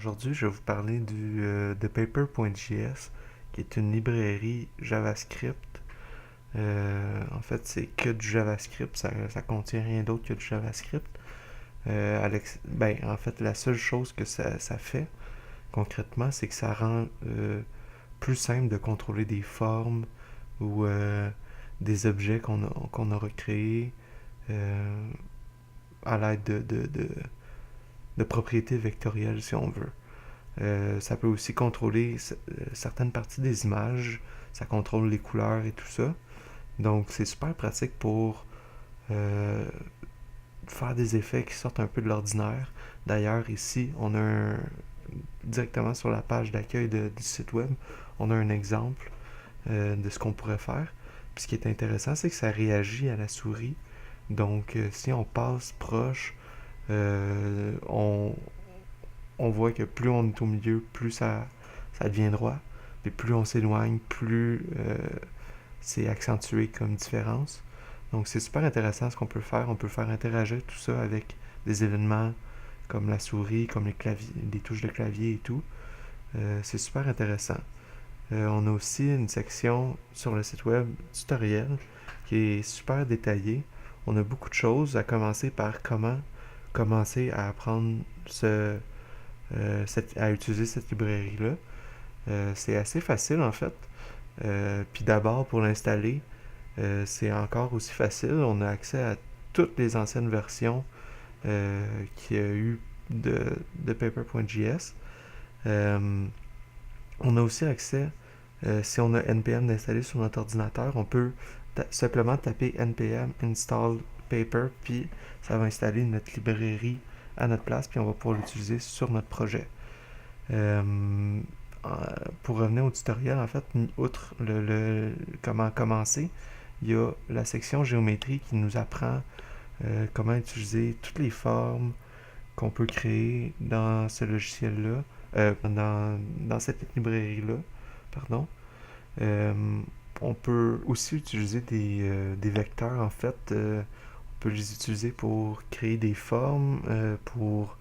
Aujourd'hui, je vais vous parler de Paper.js, qui est une librairie JavaScript. En fait, c'est que du JavaScript, ça contient rien d'autre que du JavaScript. En fait, la seule chose que ça fait concrètement, c'est que ça rend plus simple de contrôler des formes ou des objets qu'on aura créés euh, à l'aide de propriétés vectorielles, si on veut. Ça peut aussi contrôler certaines parties des images. Ça contrôle les couleurs et tout ça. Donc, c'est super pratique pour euh, faire des effets qui sortent un peu de l'ordinaire. D'ailleurs, ici, directement sur la page d'accueil du site web, on a un exemple de ce qu'on pourrait faire. Puis ce qui est intéressant, c'est que ça réagit à la souris. Donc, si on passe proche, euh, on, on voit que plus on est au milieu, plus ça devient droit. Puis plus on s'éloigne, plus c'est accentué comme différence. Donc c'est super intéressant ce qu'on peut faire. On peut faire interagir tout ça avec des événements comme la souris, comme les touches de clavier et tout. C'est super intéressant. On a aussi une section sur le site web tutoriel qui est super détaillée. On a beaucoup de choses, à commencer par comment commencer à apprendre à utiliser cette librairie-là. C'est assez facile en fait. Puis d'abord, pour l'installer, c'est encore aussi facile. On a accès à toutes les anciennes versions qu'il y a eu de Paper.js. Euh, on a aussi accès, si on a npm d'installer sur notre ordinateur, on peut simplement taper npm install paper, puis ça va installer notre librairie à notre place, puis on va pouvoir l'utiliser sur notre projet. Euh, pour revenir au tutoriel, en fait, outre comment commencer, il y a la section géométrie qui nous apprend comment utiliser toutes les formes qu'on peut créer dans ce logiciel-là, dans cette librairie-là, pardon. Euh, on peut aussi utiliser des vecteurs, en fait. On peut les utiliser pour créer des formes, pour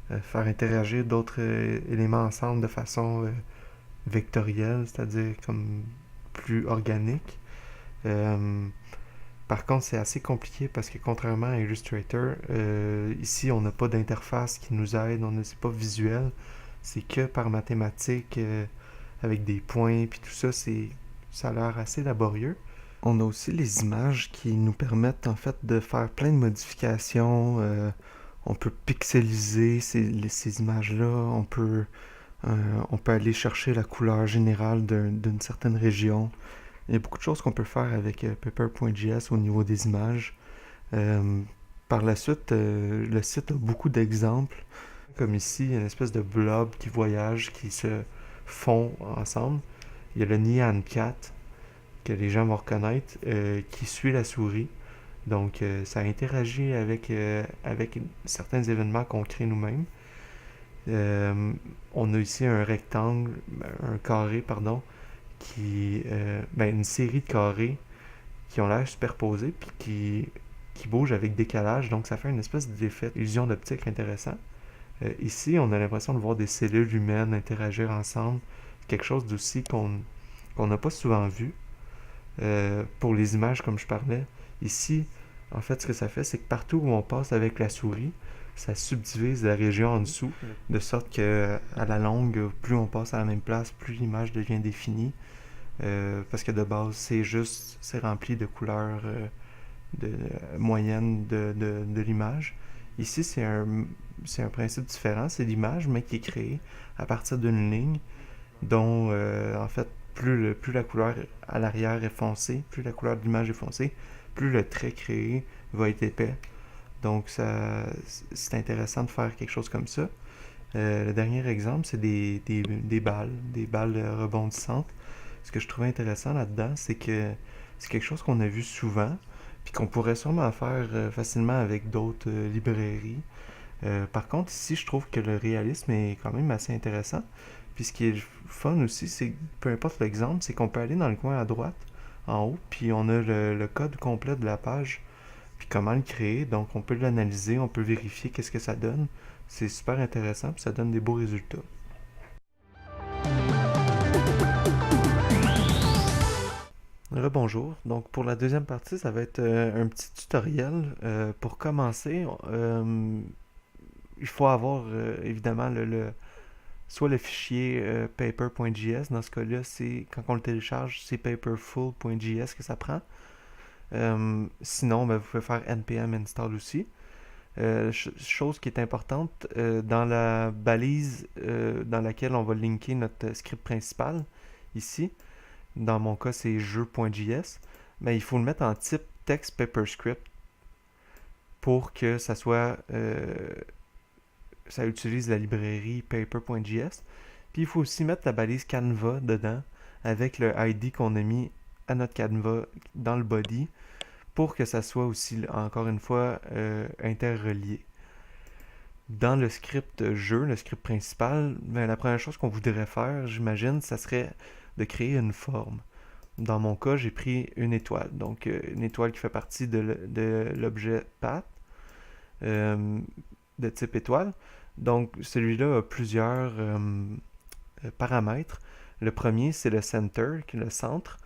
faire interagir d'autres éléments ensemble de façon vectorielle, c'est-à-dire comme plus organique. Euh, Par contre, c'est assez compliqué parce que contrairement à Illustrator, ici, on n'a pas d'interface qui nous aide, c'est pas visuel, c'est que par mathématiques, avec des points, puis tout ça, ça a l'air assez laborieux. On a aussi les images qui nous permettent en fait de faire plein de modifications. On peut pixeliser ces images-là, on peut aller chercher la couleur générale d'une certaine région. Il y a beaucoup de choses qu'on peut faire avec Paper.js au niveau des images. Euh, Par la suite, le site a beaucoup d'exemples, comme ici, une espèce de blob qui voyage, qui se fond ensemble. Il y a le Nyan Cat, que les gens vont reconnaître, qui suit la souris. Donc, ça interagit avec certains événements qu'on crée nous-mêmes. Euh, on a ici un rectangle, un carré, pardon, une série de carrés qui ont l'air superposés puis qui bougent avec décalage, donc ça fait une espèce d'effet illusion d'optique intéressant. Ici, on a l'impression de voir des cellules humaines interagir ensemble, quelque chose d'aussi qu'on n'a pas souvent vu. Pour les images, comme je parlais, ici, en fait, ce que ça fait, c'est que partout où on passe avec la souris, ça subdivise la région en dessous, de sorte que à la longue, plus on passe à la même place, plus l'image devient définie. Parce que de base, c'est rempli de couleurs moyennes de l'image. Ici, c'est un principe différent, c'est l'image, mais qui est créée à partir d'une ligne dont, en fait, plus la couleur à l'arrière est foncée, plus la couleur de l'image est foncée, plus le trait créé va être épais. Donc, c'est intéressant de faire quelque chose comme ça. Le dernier exemple, c'est des balles rebondissantes. Ce que je trouvais intéressant là-dedans, c'est que c'est quelque chose qu'on a vu souvent, puis qu'on pourrait sûrement faire facilement avec d'autres librairies. Par contre, ici, je trouve que le réalisme est quand même assez intéressant. Puis ce qui est fun aussi, c'est que peu importe l'exemple, c'est qu'on peut aller dans le coin à droite, en haut, puis on a le code complet de la page, puis comment le créer. Donc on peut l'analyser, on peut vérifier qu'est-ce que ça donne. C'est super intéressant, puis ça donne des beaux résultats. Rebonjour. Donc pour la deuxième partie, ça va être un petit tutoriel. Pour commencer, il faut avoir évidemment soit le fichier paper.js. Dans ce cas-là, c'est quand on le télécharge, c'est paperfull.js que ça prend. Sinon, ben, vous pouvez faire npm install aussi. Chose qui est importante, dans la balise dans laquelle on va linker notre script principal, ici, dans mon cas c'est jeu.js, mais il faut le mettre en type text paperscript pour que ça soit ça utilise la librairie paper.js. Puis il faut aussi mettre la balise Canva dedans avec le ID qu'on a mis à notre Canva dans le body pour que ça soit aussi, encore une fois, interrelié. Dans le script jeu, le script principal, ben, la première chose qu'on voudrait faire, j'imagine, ça serait de créer une forme. Dans mon cas, j'ai pris une étoile. Donc, une étoile qui fait partie de l'objet path de type étoile. Donc, celui-là a plusieurs paramètres. Le premier, c'est le center, qui est le centre.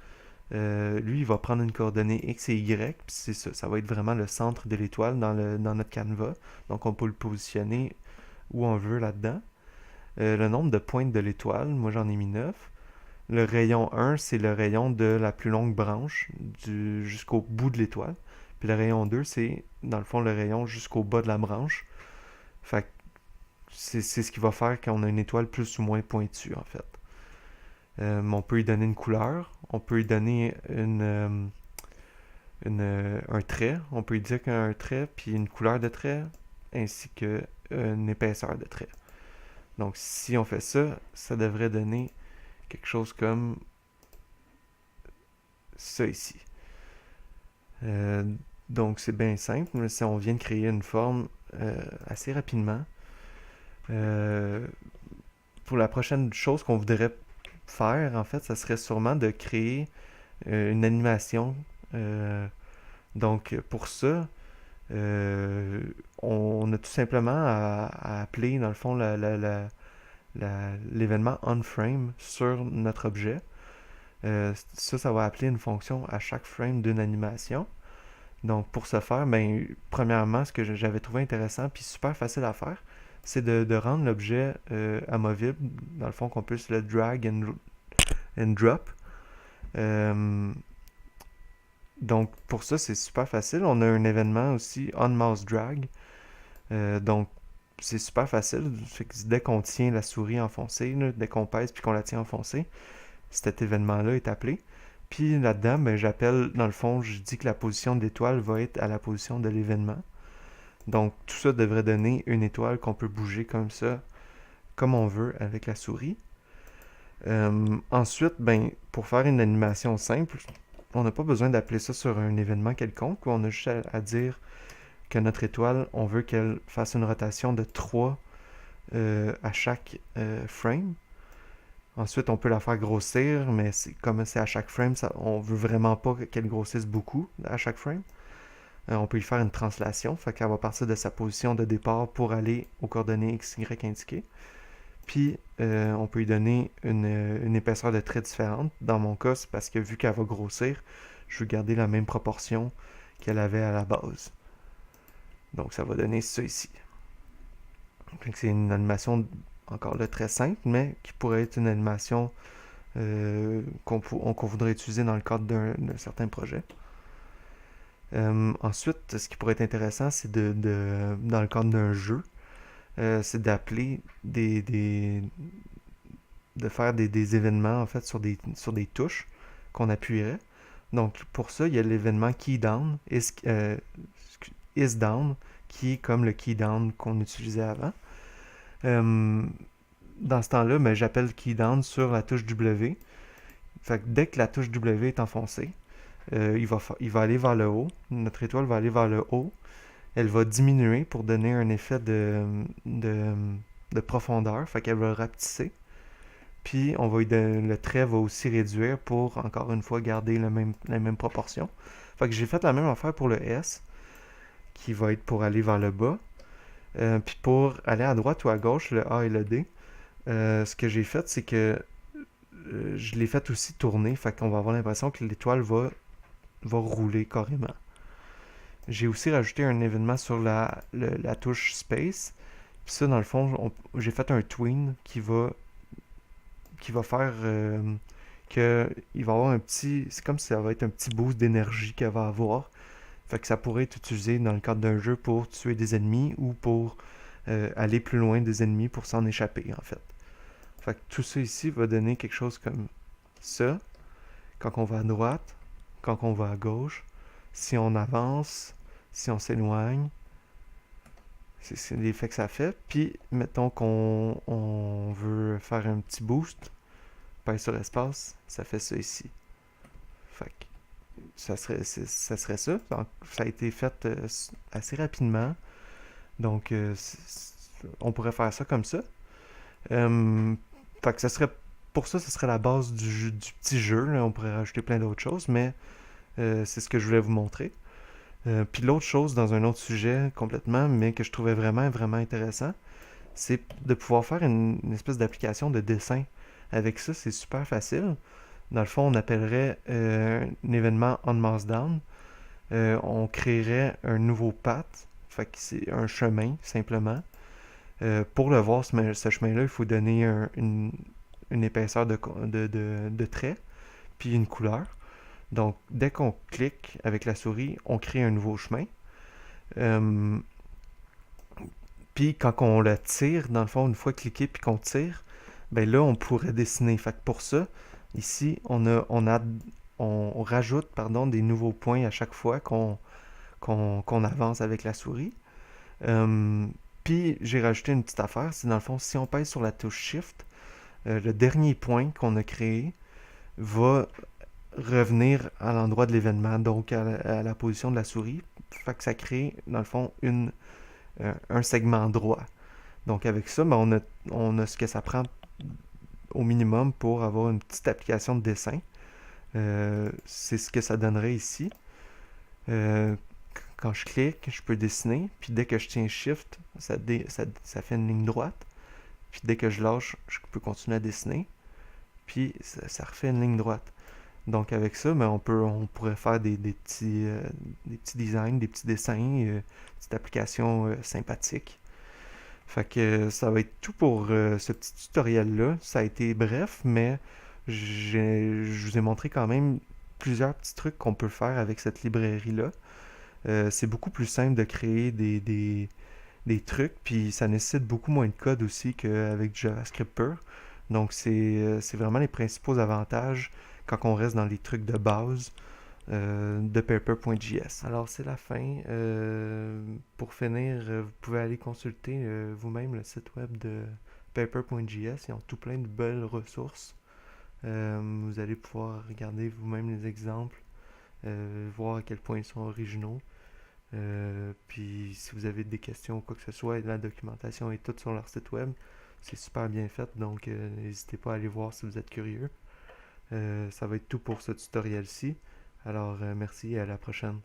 Lui, il va prendre une coordonnée X et Y, puis c'est ça, ça va être vraiment le centre de l'étoile dans notre canevas. Donc, on peut le positionner où on veut là-dedans. Le nombre de pointes de l'étoile, moi j'en ai mis 9. Le rayon 1, c'est le rayon de la plus longue branche jusqu'au bout de l'étoile. Puis le rayon 2, c'est dans le fond le rayon jusqu'au bas de la branche. Fait que c'est ce qui va faire qu'on a une étoile plus ou moins pointue en fait. On peut lui donner une couleur, on peut lui donner un trait, on peut lui dire qu'il y a un trait, puis une couleur de trait, ainsi qu'une épaisseur de trait. Donc si on fait ça, ça devrait donner quelque chose comme ça ici. Donc c'est bien simple, mais si on vient de créer une forme assez rapidement. Pour la prochaine chose qu'on voudrait faire, en fait, ça serait sûrement de créer une animation. Donc, pour ça, on a tout simplement à appeler, dans le fond, l'événement onFrame sur notre objet. Ça va appeler une fonction à chaque frame d'une animation. Donc, pour ce faire, ben, premièrement, ce que j'avais trouvé intéressant puis super facile à faire, c'est de rendre l'objet amovible, dans le fond qu'on puisse le drag and drop. Donc pour ça c'est super facile. On a un événement aussi onMouseDrag. Donc c'est super facile. Fait que dès qu'on tient la souris enfoncée, là, dès qu'on pèse puis qu'on la tient enfoncée, cet événement-là est appelé. Puis là-dedans, ben, j'appelle, dans le fond, je dis que la position de l'étoile va être à la position de l'événement. Donc tout ça devrait donner une étoile qu'on peut bouger comme ça, comme on veut avec la souris. Ensuite, ben, pour faire une animation simple, on n'a pas besoin d'appeler ça sur un événement quelconque. On a juste à dire que notre étoile, on veut qu'elle fasse une rotation de 3 à chaque frame. Ensuite, on peut la faire grossir, mais comme c'est à chaque frame, on veut vraiment pas qu'elle grossisse beaucoup à chaque frame. On peut y faire une translation, fait qu'elle va partir de sa position de départ pour aller aux coordonnées x, y indiquées. Puis, on peut lui donner une épaisseur de trait différente. Dans mon cas, c'est parce que vu qu'elle va grossir, je veux garder la même proportion qu'elle avait à la base. Donc, ça va donner ça ici. C'est une animation, encore là, très simple, mais qui pourrait être une animation qu'on voudrait utiliser dans le cadre d'un certain projet. Ensuite, ce qui pourrait être intéressant, c'est dans le cadre d'un jeu, c'est d'appeler de faire des événements en fait sur des touches qu'on appuierait. Donc pour ça, il y a l'événement keyDown, isDown, qui est comme le keyDown qu'on utilisait avant. Dans ce temps-là, ben, j'appelle keyDown sur la touche W. Fait que dès que la touche W est enfoncée, il va aller vers le haut. Notre étoile va aller vers le haut. Elle va diminuer pour donner un effet de profondeur. Fait qu'elle va rapetisser. Puis le trait va aussi réduire pour, encore une fois, garder la même proportion. Fait que j'ai fait la même affaire pour le S, qui va être pour aller vers le bas. Puis pour aller à droite ou à gauche, le A et le D, ce que j'ai fait, c'est que je l'ai fait aussi tourner, fait qu'on va avoir l'impression que l'étoile va rouler carrément. J'ai aussi rajouté un événement sur la touche Space. Puis ça, dans le fond, j'ai fait un tween qui va faire que il va avoir un petit. C'est comme si ça va être un petit boost d'énergie qu'elle va avoir. Fait que ça pourrait être utilisé dans le cadre d'un jeu pour tuer des ennemis ou pour aller plus loin des ennemis pour s'en échapper, en fait. Fait que tout ça ici va donner quelque chose comme ça. Quand on va à droite, quand on va à gauche, si on avance, si on s'éloigne, c'est l'effet que ça fait. Puis, mettons qu'on veut faire un petit boost, pèse sur espace, ça fait ça ici. Fait que ça serait ça. Donc, ça a été fait assez rapidement. Donc, on pourrait faire ça comme ça. Fait que ça serait pour ça, ce serait la base du petit jeu. Là. On pourrait rajouter plein d'autres choses, mais c'est ce que je voulais vous montrer. Puis l'autre chose, dans un autre sujet complètement, mais que je trouvais vraiment, vraiment intéressant, c'est de pouvoir faire une espèce d'application de dessin. Avec ça, c'est super facile. Dans le fond, on appellerait un événement on mass down. On créerait un nouveau path, fait que c'est un chemin simplement. Pour le voir, ce chemin-là, il faut donner une épaisseur de trait, puis une couleur. Donc, dès qu'on clique avec la souris, on crée un nouveau chemin. Euh, Puis quand on la tire, dans le fond, une fois cliqué puis qu'on tire, ben là, on pourrait dessiner. Fait que pour ça, ici, on rajoute des nouveaux points à chaque fois qu'on avance avec la souris. Euh, Puis j'ai rajouté une petite affaire, c'est dans le fond, si on pèse sur la touche Shift, le dernier point qu'on a créé va revenir à l'endroit de l'événement, donc à la position de la souris. Fait que ça crée, dans le fond, un segment droit. Donc avec ça, ben, on a ce que ça prend au minimum pour avoir une petite application de dessin. C'est ce que ça donnerait ici. Euh, Quand je clique, je peux dessiner. Puis dès que je tiens Shift, ça fait une ligne droite. Puis dès que je lâche, je peux continuer à dessiner. Puis ça refait une ligne droite. Donc avec ça, ben, on pourrait faire des petits designs, des petits dessins, petite application sympathique. Fait que ça va être tout pour ce petit tutoriel-là. Ça a été bref, mais je vous ai montré quand même plusieurs petits trucs qu'on peut faire avec cette librairie-là. C'est beaucoup plus simple de créer des trucs, puis ça nécessite beaucoup moins de code aussi qu'avec du JavaScript pur. Donc c'est vraiment les principaux avantages quand on reste dans les trucs de base de paper.js. Alors c'est la fin. Pour finir, vous pouvez aller consulter vous-même le site web de paper.js. Ils ont tout plein de belles ressources. Vous allez pouvoir regarder vous-même les exemples, voir à quel point ils sont originaux. Puis si vous avez des questions ou quoi que ce soit, la documentation est toute sur leur site web. C'est super bien fait, donc n'hésitez pas à aller voir si vous êtes curieux. Ça va être tout pour ce tutoriel-ci. Alors merci et à la prochaine.